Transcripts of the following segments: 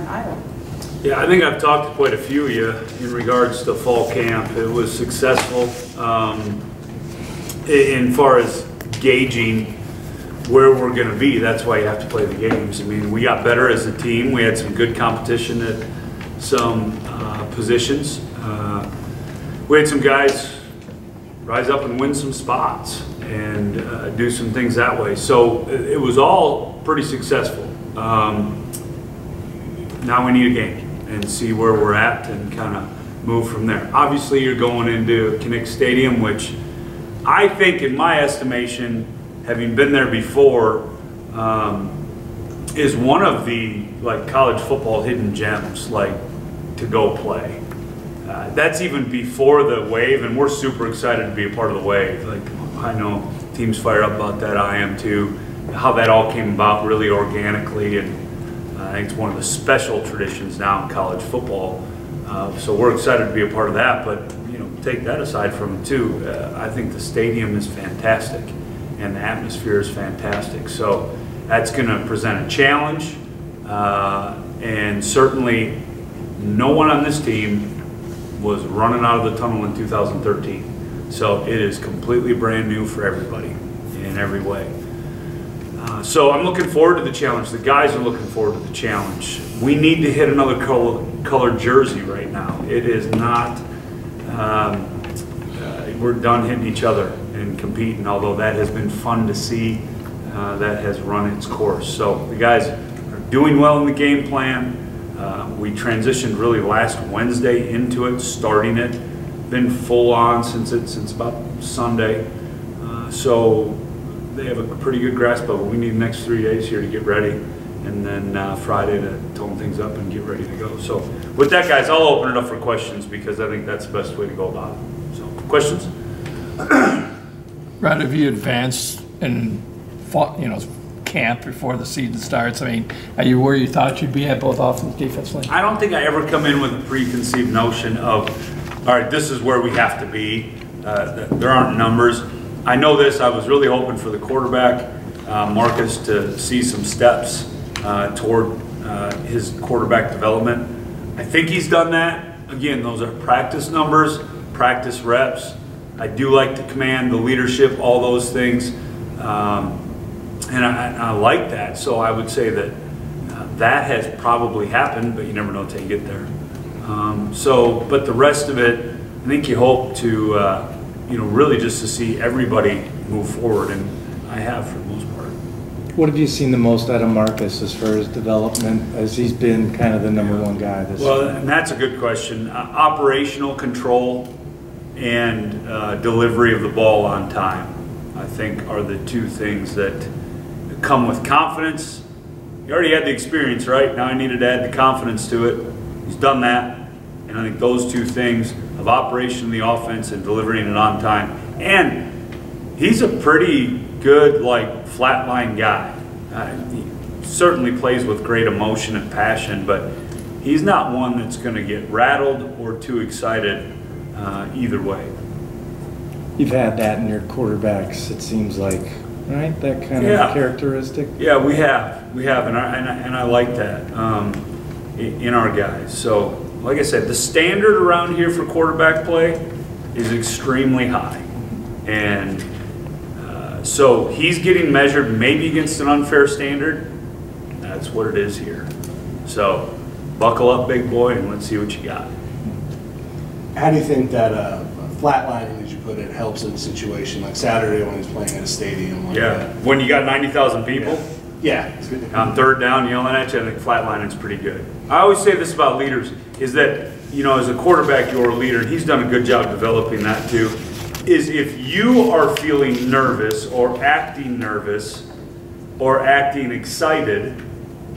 in Iowa. Yeah, I think I've talked to quite a few of you in regards to fall camp. It was successful in far as gauging where we're going to be. That's why you have to play the games. I mean, we got better as a team. We had some good competition at some positions. We had some guys rise up and win some spots and do some things that way. So it was all pretty successful. Now we need a game and see where we're at and kind of move from there. Obviously, you're going into Kinnick Stadium, which I think, in my estimation, having been there before, is one of the college football hidden gems to go play. That's even before the wave, and we're super excited to be a part of the wave. I know teams fire up about that. I am too. How that all came about really organically, and I think it's one of the special traditions now in college football. So we're excited to be a part of that. But take that aside from it too. I think the stadium is fantastic, and the atmosphere is fantastic. So that's going to present a challenge, and certainly no one on this team was running out of the tunnel in 2013. So it is completely brand new for everybody in every way. So I'm looking forward to the challenge. The guys are looking forward to the challenge. We need to hit another colored jersey right now. It is not, we're done hitting each other and competing, although that has been fun to see. That has run its course. So the guys are doing well in the game plan. We transitioned really last Wednesday into it, starting it. Been full on since about Sunday. So they have a pretty good grasp of it. We need the next 3 days here to get ready, and then Friday to tone things up and get ready to go. So with that, guys, I'll open it up for questions because I think that's the best way to go about it. So questions? Rod, have you advanced and fought, camp before the season starts? I mean, are you where you thought you'd be at both offense and defense line? I don't think I ever come in with a preconceived notion of, all right, this is where we have to be. There aren't numbers. I know this. I was really hoping for the quarterback, Marcus, to see some steps toward his quarterback development. I think he's done that. Again, those are practice numbers, practice reps. I do like to command the leadership, all those things. And I like that. So I would say that that has probably happened, but you never know until you get there. But the rest of it, I think you hope to, really just to see everybody move forward, and I have for the most part. What have you seen the most out of Marcus as far as development, as he's been kind of the number one guy this Well, year? and that's a good question. Operational control and delivery of the ball on time, I think, are the two things that come with confidence. He already had the experience, right? Now I needed to add the confidence to it. He's done that. And I think those two things of operation of the offense and delivering it on time. And he's a pretty good, flatline guy. He certainly plays with great emotion and passion, but he's not one that's going to get rattled or too excited either way. You've had that in your quarterbacks, it seems like, right? That kind of characteristic? Yeah, we have, and I like that in our guys. So, like I said, the standard around here for quarterback play is extremely high. And so he's getting measured maybe against an unfair standard. That's what it is here. So buckle up, big boy, and let's see what you got. How do you think that flatlining, as you put it, helps in a situation like Saturday when he's playing at a stadium? When you got 90,000 people? Yeah. On third down yelling at you, I think flatlining's pretty good. I always say this about leaders, is that, as a quarterback, you're a leader, and he's done a good job developing that too, is if you are feeling nervous or acting excited,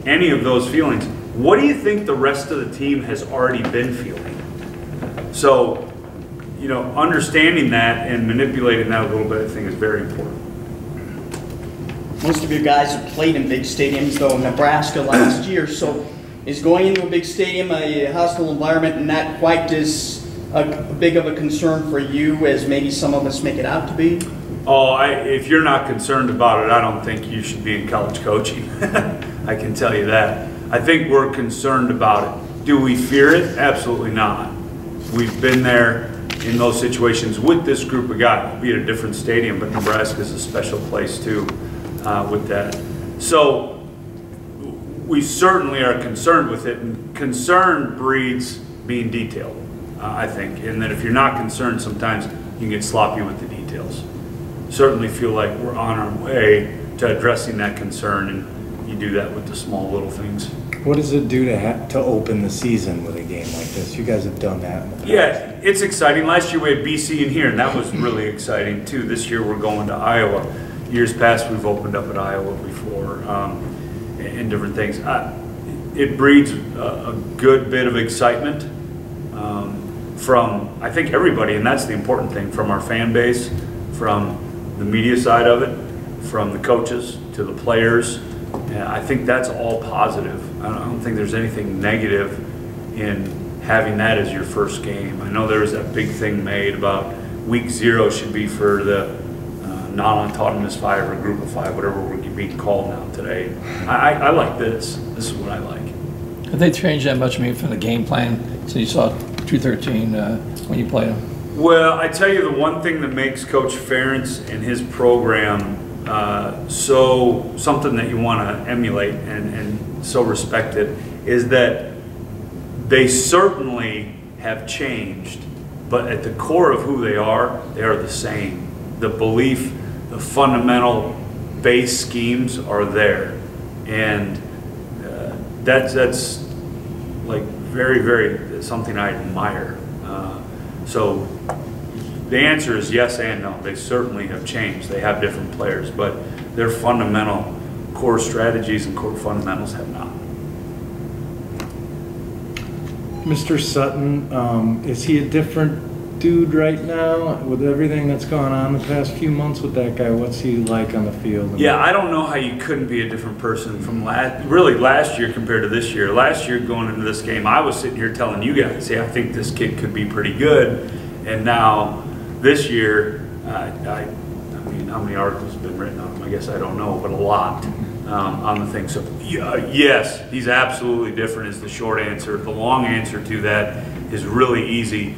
any of those feelings, what do you think the rest of the team has already been feeling? So, understanding that and manipulating that a little bit, I think, is very important. Most of you guys have played in big stadiums, though, Nebraska last year, so is going into a big stadium, a hostile environment, not quite as big of a concern for you as maybe some of us make it out to be? Oh, if you're not concerned about it, I don't think you should be in college coaching. I can tell you that. I think we're concerned about it. Do we fear it? Absolutely not. We've been there in those situations with this group of guys. We'll be at a different stadium, but Nebraska is a special place too with that. So we certainly are concerned with it, and concern breeds being detailed, I think. And that if you're not concerned, sometimes you can get sloppy with the details. Certainly feel like we're on our way to addressing that concern, and you do that with the small little things. What does it do to open the season with a game like this? You guys have done that in the past. Yeah, it's exciting. Last year we had BC in here, and that was really exciting too. This year we're going to Iowa. Years past we've opened up at Iowa before, and different things. It breeds a good bit of excitement from, I think, everybody, and that's the important thing, from our fan base, from the media side of it, from the coaches to the players. Yeah, I think that's all positive. I don't think there's anything negative in having that as your first game. I know there was that big thing made about week 0 should be for the non-autonomous 5 or group of 5, whatever we're being called now today. I like this. This is what I like. Have they changed that much, maybe, from the game plan? So you saw 213 when you played them? Well, I tell you, the one thing that makes Coach Ferentz and his program so something that you want to emulate and so respected is that they certainly have changed, but at the core of who they are the same. The belief, the fundamental base schemes are there, and that's like very, very something I admire. So the answer is yes and no. They certainly have changed. They have different players, but their fundamental core strategies and core fundamentals have not. Mr. Sutton, is he a different dude right now with everything that's gone on the past few months with that guy? What's he like on the field? Yeah, I don't know how you couldn't be a different person from last year compared to this year. Last year going into this game, I was sitting here telling you guys, hey, I think this kid could be pretty good. And now this year, I mean, how many articles have been written on him? I guess I don't know, but a lot on the thing. So yes, he's absolutely different is the short answer. The long answer to that is really easy.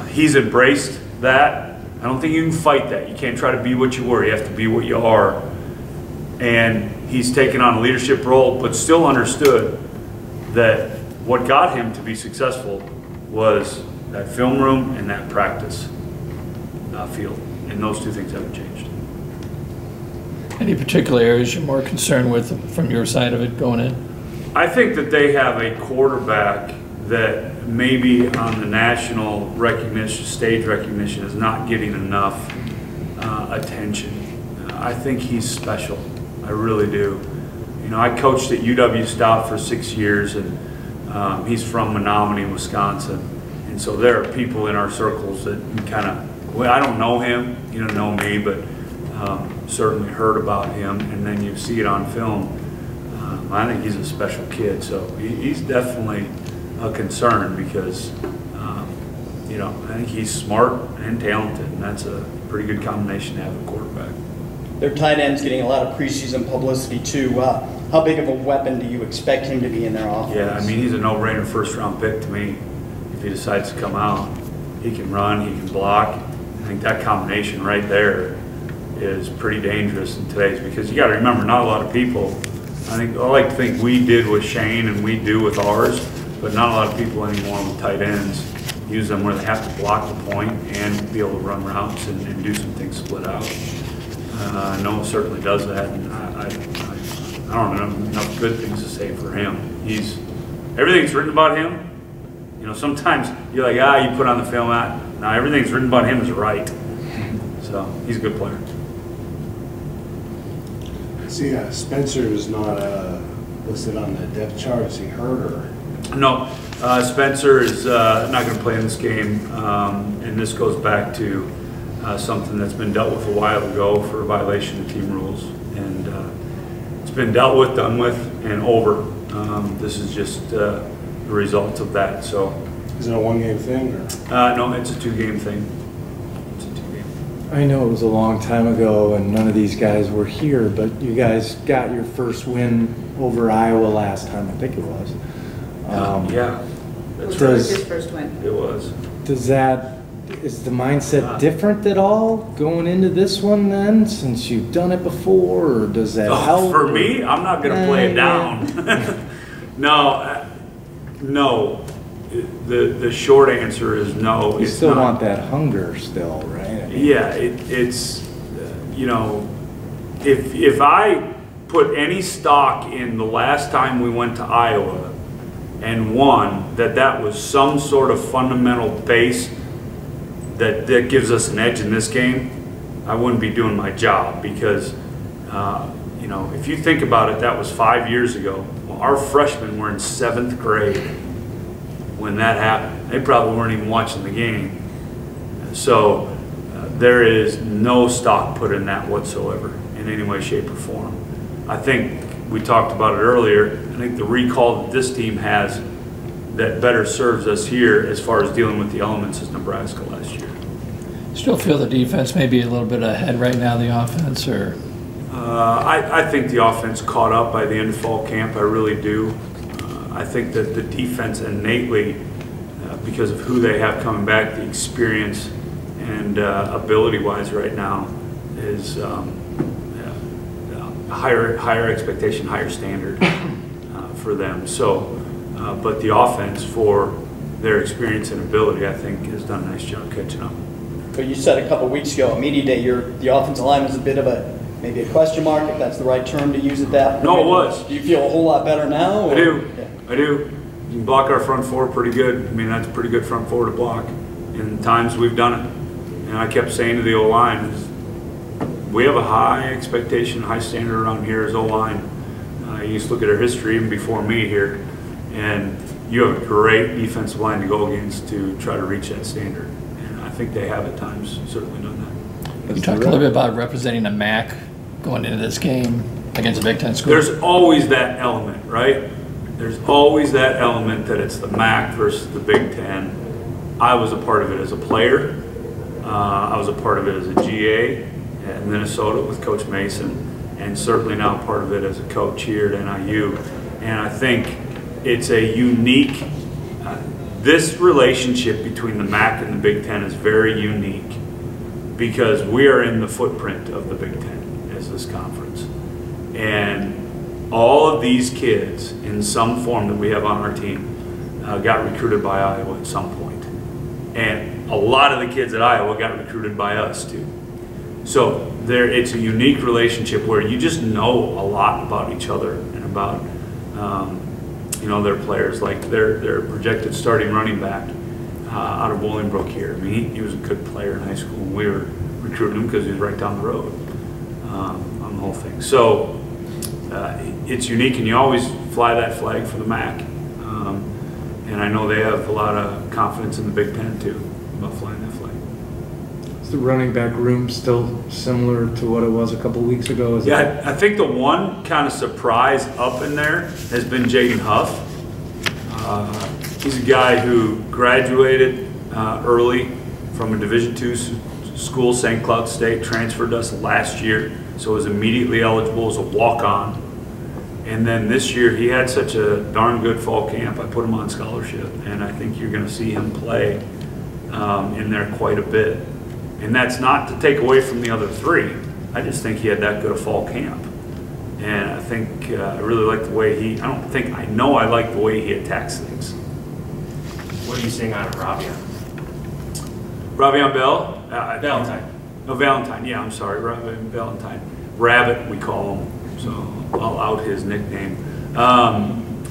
He's embraced that. I don't think you can fight that. You can't try to be what you were. You have to be what you are. And he's taken on a leadership role, but still understood that what got him to be successful was that film room and that practice field. And those two things haven't changed. Any particular areas you're more concerned with from your side of it going in? I think that they have a quarterback that maybe on the national recognition, stage recognition, is not getting enough attention. I think he's special. I really do. You know, I coached at UW Stout for 6 years, and he's from Menominee, Wisconsin. And so there are people in our circles that kind of, well, I don't know him, you don't know me, but certainly heard about him, and then you see it on film. I think he's a special kid, so he's definitely a concern because, you know, I think he's smart and talented, and that's a pretty good combination to have a quarterback. Their tight end's getting a lot of preseason publicity too. How big of a weapon do you expect him to be in their offense? Yeah, I mean, he's a no-brainer first-round pick to me. If he decides to come out, he can run, he can block. I think that combination right there is pretty dangerous in today's, because you got to remember, not a lot of people, I like to think we did with Shane and we do with ours, but not a lot of people anymore with tight ends use them where they have to block the point and be able to run routes and do some things split out. Noah certainly does that, and I don't know enough good things to say for him. Everything's written about him. You know, sometimes you're like, you put on the film out. Now everything's written about him is right. So he's a good player. See, Spencer is not listed on the depth chart. Is he hurt or? No, Spencer is not going to play in this game, and this goes back to something that's been dealt with a while ago for a violation of team rules, and it's been dealt with, done with, and over. This is just the result of that. So, is it a one-game thing or? No, it's a two-game thing. It's a two-game. I know it was a long time ago and none of these guys were here, but you guys got your first win over Iowa last time, I think it was. Yeah, Which that's was right. his first win. It was. Is the mindset different at all going into this one then, since you've done it before, or does that help? For me, I'm not going to play it down. No. The short answer is no. You it's still not. want that hunger still, right? I mean, Yeah, it's, you know, if I put any stock in the last time we went to Iowa and won, that was some sort of fundamental base that gives us an edge in this game, I wouldn't be doing my job because, you know, if you think about it, that was 5 years ago. Well, our freshmen were in 7th grade when that happened. They probably weren't even watching the game. So there is no stock put in that whatsoever in any way, shape, or form. I think we talked about it earlier. I think the recall that this team has that better serves us here as far as dealing with the elements is Nebraska last year. Still feel the defense may be a little bit ahead right now, the offense, or? I think the offense caught up by the end of fall camp. I really do. I think that the defense innately, because of who they have coming back, the experience and ability-wise right now, is higher expectation, higher standard for them. So, but the offense, for their experience and ability, I think has done a nice job catching up. But you said a couple weeks ago, media day, the offensive line was a bit of maybe a question mark, if that's the right term to use at that point. No, it was. Do you feel a whole lot better now? Or? I do. Yeah. I do. You can block our front four pretty good. I mean, that's a pretty good front four to block. In times we've done it. And I kept saying to the O-line, we have a high expectation, high standard around here as O-line. You just look at our history even before me here, and you have a great defensive line to go against to try to reach that standard. And I think they have at times certainly done that. You talked a little bit about representing the MAC going into this game against a Big Ten school. There's always that element, right? There's always that element that it's the MAC versus the Big Ten. I was a part of it as a player. I was a part of it as a GA at Minnesota with Coach Mason, and certainly now part of it as a coach here at NIU. And I think it's a unique, this relationship between the MAC and the Big Ten is very unique because we are in the footprint of the Big Ten as this conference. And all of these kids in some form that we have on our team got recruited by Iowa at some point. And a lot of the kids at Iowa got recruited by us too. So it's a unique relationship where you just know a lot about each other and about you know, their players, like their projected starting running back out of Bolingbrook here. I mean, he was a good player in high school, and we were recruiting him because he was right down the road on the whole thing. So it's unique, and you always fly that flag for the MAC. And I know they have a lot of confidence in the Big Ten too about flying that flag. Is the running back room still similar to what it was a couple weeks ago? Yeah, I think the one kind of surprise up in there has been Jaden Huff. He's a guy who graduated early from a Division II school, St. Cloud State, transferred to us last year, so was immediately eligible as a walk-on. And then this year, he had such a darn good fall camp, I put him on scholarship, and I think you're going to see him play in there quite a bit. And that's not to take away from the other three. I just think he had that good a fall camp. And I think I really like the way I know I like the way he attacks things. What are you seeing out of Ravion? Ravion Bell? Valentine. No, Valentine, yeah, I'm sorry, Ravion Valentine. Rabbit, we call him, so I'll out his nickname.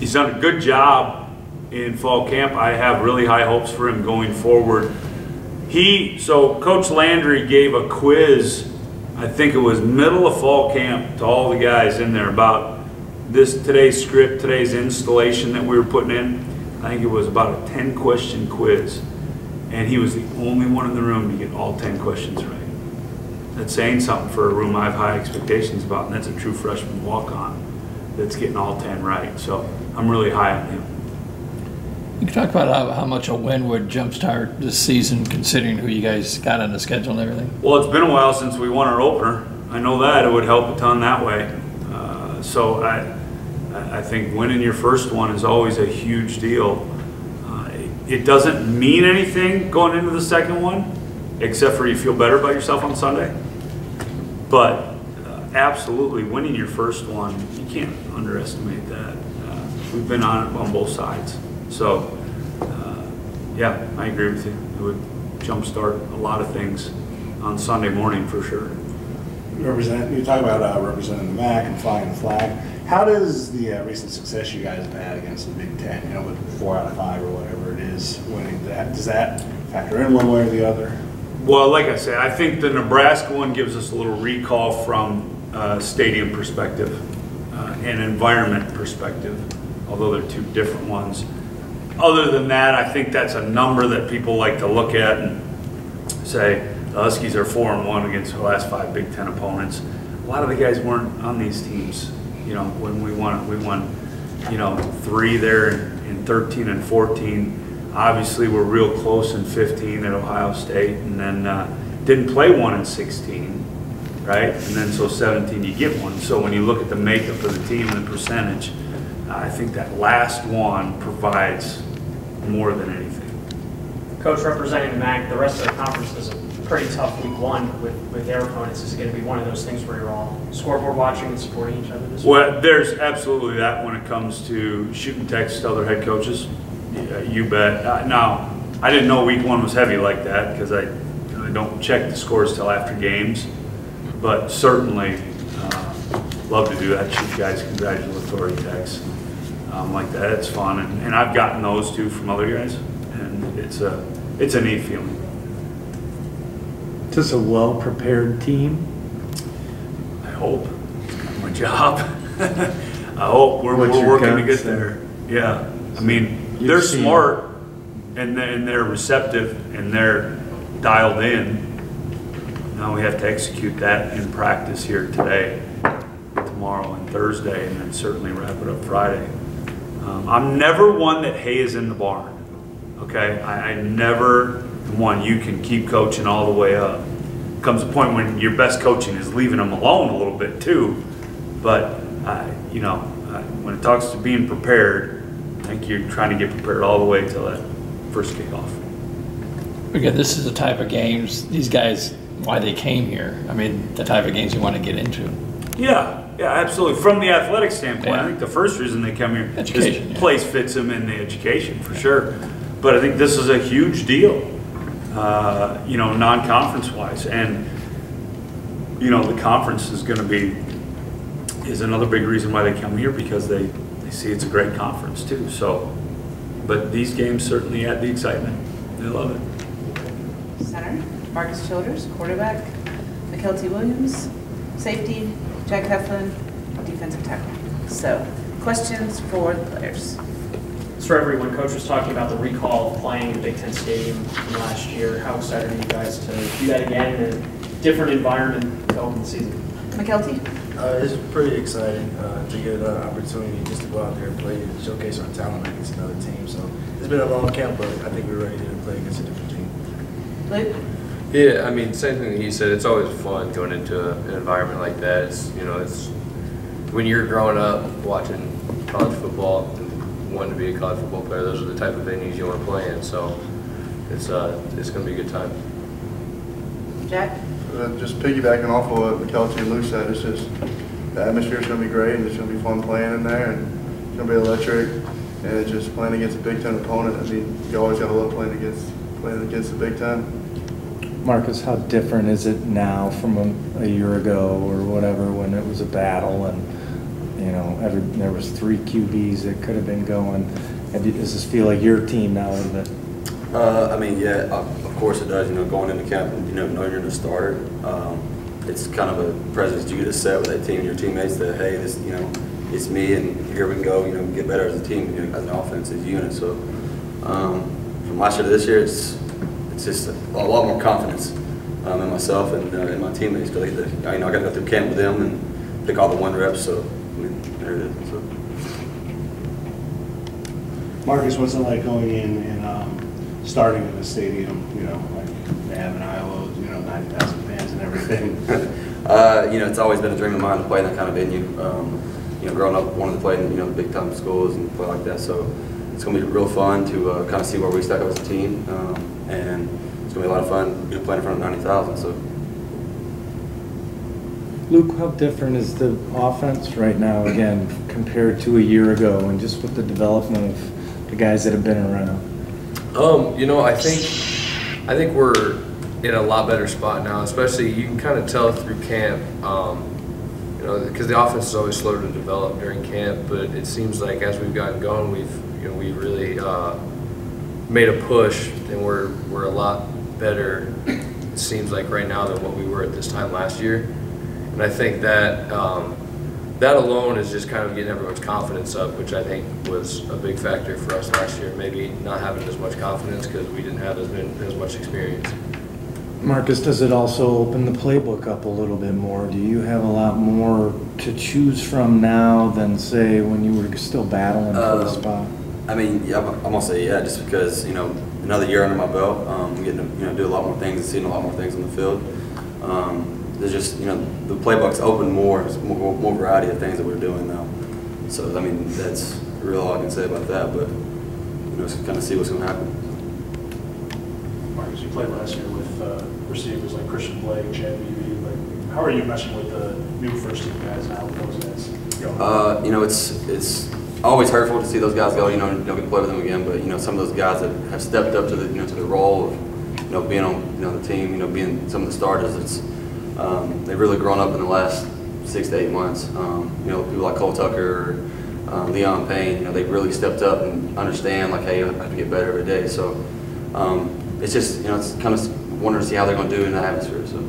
He's done a good job in fall camp. I have really high hopes for him going forward. So Coach Landry gave a quiz, I think it was middle of fall camp, to all the guys in there about today's script, today's installation that we were putting in. I think it was about a 10-question quiz. And he was the only one in the room to get all 10 questions right. That's saying something for a room I have high expectations about, and that's a true freshman walk-on that's getting all 10 right. So I'm really high on him. You can talk about how much a win would jumpstart this season, considering who you guys got on the schedule and everything. Well, it's been a while since we won our opener. I know that it would help a ton that way. So I think winning your first one is always a huge deal. It doesn't mean anything going into the second one, except for you feel better about yourself on Sunday. But absolutely, winning your first one, you can't underestimate that. We've been on it on both sides. So, yeah, I agree with you. It would jumpstart a lot of things on Sunday morning for sure. You talk about representing the MAC and flying the flag. How does the recent success you guys have had against the Big Ten, with 4 out of 5 or whatever it is, winning that, does that factor in one way or the other? Well, like I said, I think the Nebraska one gives us a little recall from stadium perspective and environment perspective, although they're 2 different ones. Other than that, I think that's a number that people like to look at and say, the Huskies are 4-1 against the last 5 Big Ten opponents. A lot of the guys weren't on these teams. When we won, 3 there in 13 and 14. Obviously, we're real close in 15 at Ohio State, and then didn't play 1 in 16, right? And then so 17 you get 1. So when you look at the makeup of the team and the percentage, I think that last one provides more than anything. Coach, representing the MAC, the rest of the conference is a pretty tough week 1 with their opponents. Is it going to be one of those things where you're all scoreboard watching and supporting each other this week? Well, there's absolutely that when it comes to shooting texts to other head coaches. You bet. Now, I didn't know week 1 was heavy like that because I don't check the scores till after games, but certainly love to do that. Shoot guys congratulatory texts like that. It's fun, and I've gotten those too from other guys, and it's a neat feeling. Just a well-prepared team. I hope. It's kind of my job. I hope we're working to get there. Yeah. I mean, they're smart and they're receptive and they're dialed in. Now we have to execute that in practice here today, tomorrow, and Thursday, and then certainly wrap it up Friday. I'm never one that hay is in the barn. Okay? I never one you can keep coaching all the way up. Comes a point when your best coaching is leaving them alone a little bit too. But when it talks to being prepared, I think you're trying to get prepared all the way till that first kickoff. Again, this is the type of games these guys, why they came here. I mean, the type of games you want to get into. Yeah, absolutely. From the athletic standpoint, Yeah. I think the first reason they come here, Education, this place fits them in the education for sure. But I think this is a huge deal. Non-conference wise, and the conference is going to is another big reason why they come here, because they see it's a great conference too. So, but these games certainly add the excitement. They love it. Center, Marcus Childers. Quarterback, Mykelti Williams. Safety, Jack Heflin. Defensive tackle. So, questions for the players? For everyone, Coach was talking about the recall of playing in Big Ten Stadium from last year. How excited are you guys to do that again in a different environment to open the season? Mykelti? It's pretty exciting to get an opportunity just to go out there and play and showcase our talent against another team. So it's been a long camp, but I think we're ready to play against a different team. Luke? Yeah, I mean, same thing that he said. It's always fun going into an environment like that. It's when you're growing up watching college football, wanting to be a college football player, those are the type of venues you want to play in. So it's going to be a good time. Jack? Just piggybacking off of what Mykelti and Luke said, it's just the atmosphere is going to be great, and it's going to be fun playing in there, and it's going to be electric, and it's just playing against a Big Ten opponent. I mean, you always got to love playing against the Big Ten. Marcus, how different is it now from a year ago or whatever, when it was a battle and there was 3 QBs that could have been going? Does this feel like your team now a little bit? Of course it does. Going into camp, knowing you're the starter, it's kind of a presence you get to set with that team and your teammates that, hey, this, it's me, and here we can go, get better as a team, as an offensive unit. So from last year to this year, it's just a lot more confidence in myself and in my teammates, because I got to go through camp with them and pick all the 1 reps. So there it is. So. Marcus, what's it like going in and starting in the stadium, you know, like they have in Iowa, you know, 90,000 fans and everything? You know, it's always been a dream of mine to play in that kind of venue. You know, growing up, wanted to play in, you know, the big time schools and play like that. So it's going to be real fun to kind of see where we stack up as a team. And it's going to be a lot of fun, you know, playing in front of 90,000. So. Luke, how different is the offense right now, again, compared to a year ago, and just with the development of the guys that have been around? You know, I think we're in a lot better spot now. Especially, you can kind of tell through camp. You know, because the offense is always slow to develop during camp, but it seems like as we've gotten going, we really made a push, and we're a lot better. It seems like right now than what we were at this time last year. And I think that that alone is just kind of getting everyone's confidence up, which I think was a big factor for us last year. Maybe not having as much confidence because we didn't have as much experience. Marcus, does it also open the playbook up a little bit more? Do you have a lot more to choose from now than, say, when you were still battling for the spot? I mean, yeah, I'm gonna say yeah, just because, you know, another year under my belt, I'm getting to, you know, do a lot more things and seeing a lot more things on the field. There's just, you know, the playbook's open more. There's more variety of things that we're doing now. So, I mean, that's really all I can say about that, but, you know, just kind of see what's going to happen. Marcus, you played last year with receivers like Christian Blake, Chad Beebe. Like, how are you meshing with the new first-team guys now with those guys going? You know, it's always hurtful to see those guys go, you know, don't get to play with them again, but, you know, some of those guys that have stepped up to the, you know, to the role of, you know, being on, you know, the team, you know, being some of the starters, they've really grown up in the last 6 to 8 months. You know, people like Cole Tucker, Leon Payne, you know, they've really stepped up and understand, like, hey, I have to get better every day. So it's just, you know, it's kind of wondering to see how they're going to do in that atmosphere. So.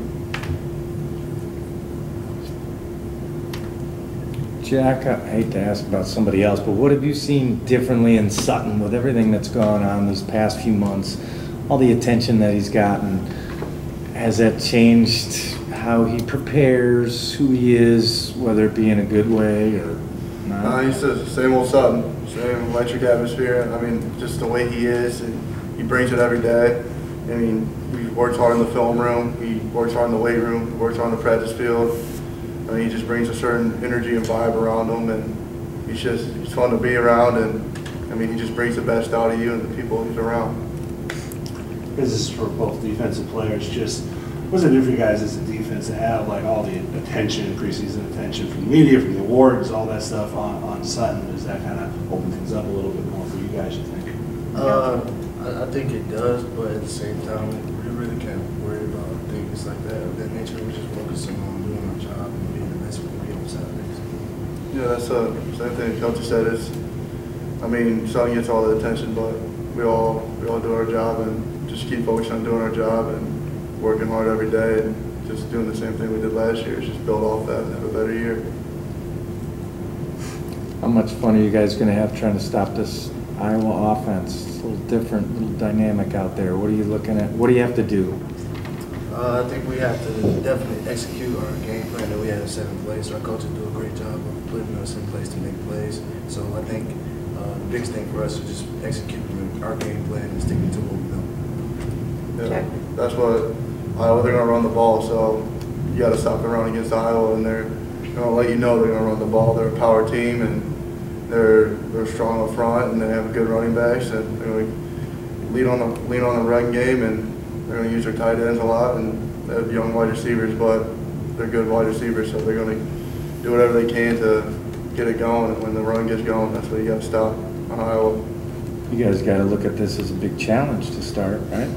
Jack, I hate to ask about somebody else, but what have you seen differently in Sutton with everything that's gone on these past few months, all the attention that he's gotten? Has that changed how he prepares, who he is, whether it be in a good way or not? He's the same old Sutton, same electric atmosphere. I mean, just the way he is, and he brings it every day. I mean, he works hard in the film room, he works hard in the weight room, he works hard on the practice field. I mean, he just brings a certain energy and vibe around him, and he's fun to be around, and I mean, he just brings the best out of you and the people he's around. This is for both defensive players. Just what's it do for you guys as a defense to have like all the attention, preseason attention from the media, from the awards, all that stuff on Sutton? Does that kind of open things up a little bit more for you guys, you think? I think it does, but at the same time, we really can't worry about things like that of that nature. We're just focusing on doing our job and being the best we can be on Saturdays. Yeah, that's the same thing Kelty said. Is, I mean, Sutton gets all the attention, but we all do our job and just keep focusing on doing our job and working hard every day and just doing the same thing we did last year. Just build off that and have a better year. How much fun are you guys going to have trying to stop this Iowa offense? It's a little different, little dynamic out there. What are you looking at? What do you have to do? I think we have to definitely execute our game plan that we had set in place. Our coaches do a great job of putting us in place to make plays. So I think the biggest thing for us is just executing our game plan and sticking to what we know. Yeah, that's what Iowa, they're going to run the ball, so you got to stop the run against Iowa, and they're going to let you know they're going to run the ball. They're a power team, and they're strong up front, and they have good running backs, and they're going to lean on the run game, and they're going to use their tight ends a lot, and they have young wide receivers, but they're good wide receivers, so they're going to do whatever they can to get it going, and when the run gets going, that's what you got to stop on Iowa. You guys got to look at this as a big challenge to start, right?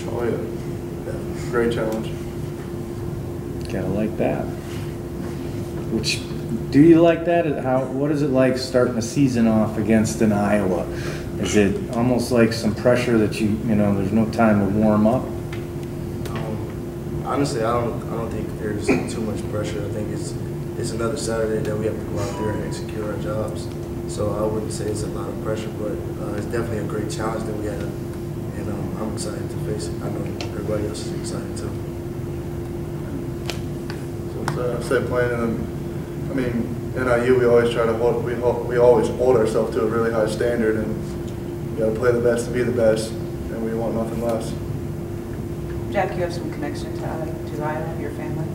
Oh yeah, great challenge. Gotta like that. Which, do you like that? What is it like starting a season off against an Iowa? Is it almost like some pressure that you know, there's no time to warm up? Honestly, I don't think there's too much pressure. I think it's another Saturday that we have to go out there and execute our jobs. So I wouldn't say it's a lot of pressure, but it's definitely a great challenge that we have. And I'm excited to face it. I know everybody else is excited too. So I said playing in I mean, NIU, we always try to we always hold ourselves to a really high standard, and got to play the best to be the best, and we want nothing less. Jack, you have some connection to Iowa, your family?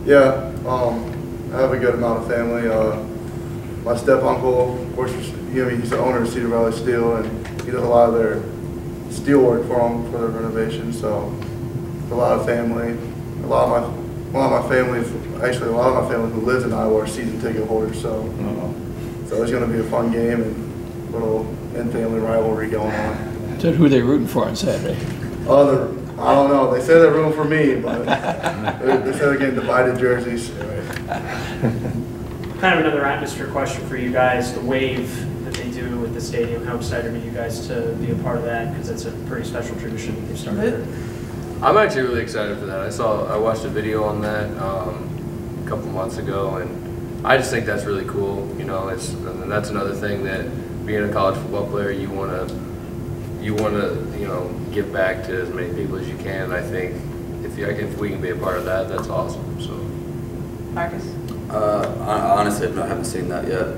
Yeah, I have a good amount of family. My step-uncle, of course, he's the owner of Cedar Valley Steel, and he does a lot of their steel work for them for their renovations. So a lot of family. A lot of my family who lives in Iowa are season ticket holders. So so it's going to be a fun game and little in-family rivalry going on. So who are they rooting for on Saturday? I don't know. They say they're rooting for me, but they say they're getting divided jerseys. Kind of another atmosphere question for you guys, the wave that they do at the stadium, how excited are you guys to be a part of that? Because it's a pretty special tradition that they've started. I'm actually really excited for that. I watched a video on that a couple months ago, and I just think that's really cool. You know, and that's another thing that being a college football player, you want to give back to as many people as you can. I think if we can be a part of that, that's awesome. So, Marcus? Honestly, I haven't seen that yet.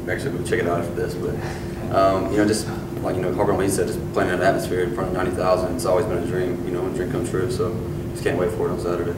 Actually, we'll check it out after this, but just like Corbin Lee said, just playing in an atmosphere in front of 90,000, it's always been a dream, a dream come true. So just can't wait for it on Saturday.